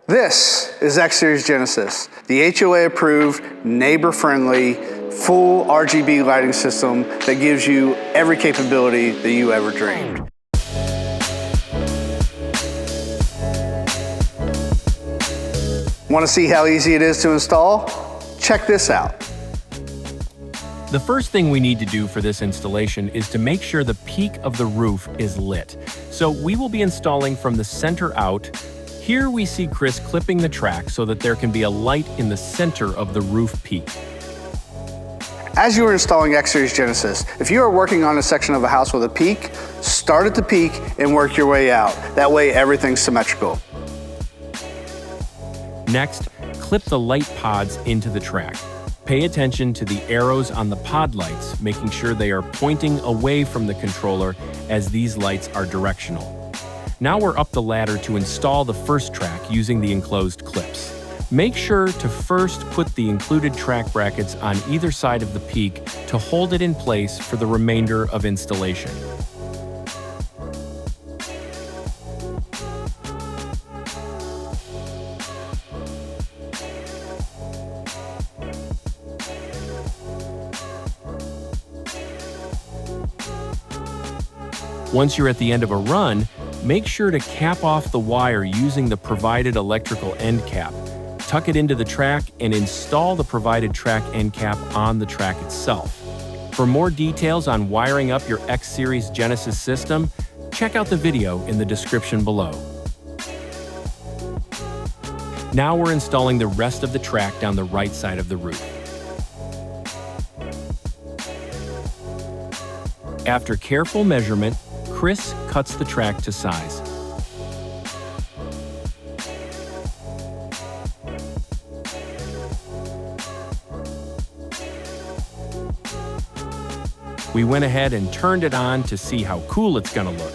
This is X Series Genesis, the HOA-approved, neighbor-friendly, full RGB lighting system that gives you every capability that you ever dreamed. Want to see how easy it is to install? Check this out. The first thing we need to do for this installation is to make sure the peak of the roof is lit. So we will be installing from the center out. Here we see Chris clipping the track so that there can be a light in the center of the roof peak. As you are installing X Series Genesis, if you are working on a section of a house with a peak, start at the peak and work your way out. That way everything's symmetrical. Next, clip the light pods into the track. Pay attention to the arrows on the pod lights, making sure they are pointing away from the controller as these lights are directional. Now we're up the ladder to install the first track using the enclosed clips. Make sure to first put the included track brackets on either side of the peak to hold it in place for the remainder of installation. Once you're at the end of a run, make sure to cap off the wire using the provided electrical end cap. Tuck it into the track and install the provided track end cap on the track itself. For more details on wiring up your X Series Genesis system, check out the video in the description below. Now we're installing the rest of the track down the right side of the roof. After careful measurement, Chris cuts the track to size. We went ahead and turned it on to see how cool it's gonna look.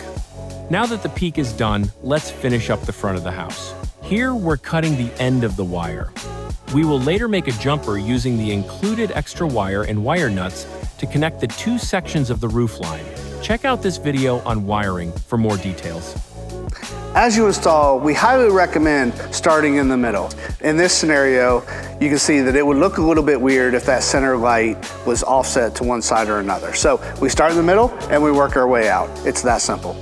Now that the peak is done, let's finish up the front of the house. Here we're cutting the end of the wire. We will later make a jumper using the included extra wire and wire nuts to connect the two sections of the roof line. Check out this video on wiring for more details. As you install, we highly recommend starting in the middle. In this scenario, you can see that it would look a little bit weird if that center light was offset to one side or another. So we start in the middle and we work our way out. It's that simple.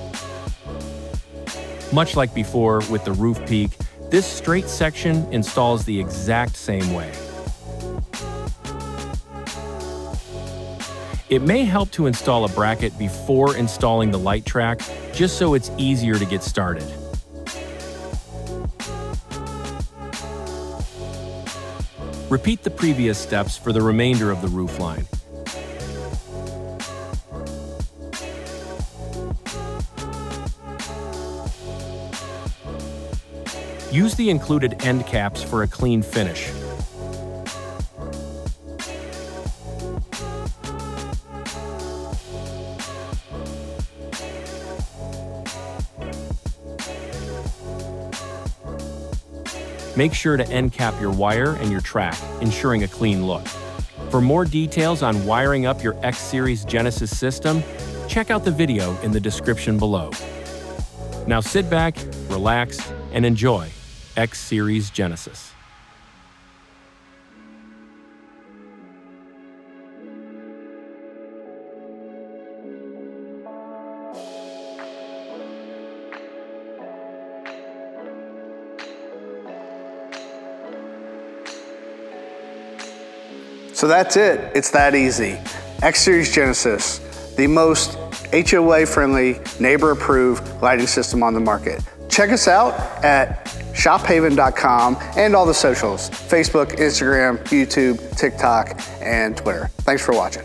Much like before with the roof peak, this straight section installs the exact same way. It may help to install a bracket before installing the light track, just so it's easier to get started. Repeat the previous steps for the remainder of the roof line. Use the included end caps for a clean finish. Make sure to end cap your wire and your track, ensuring a clean look. For more details on wiring up your X Series Genesis system, check out the video in the description below. Now sit back, relax, and enjoy X Series Genesis. So that's it. It's that easy. X Series Genesis, the most HOA-friendly, neighbor-approved lighting system on the market. Check us out at shophaven.com and all the socials, Facebook, Instagram, YouTube, TikTok, and Twitter. Thanks for watching.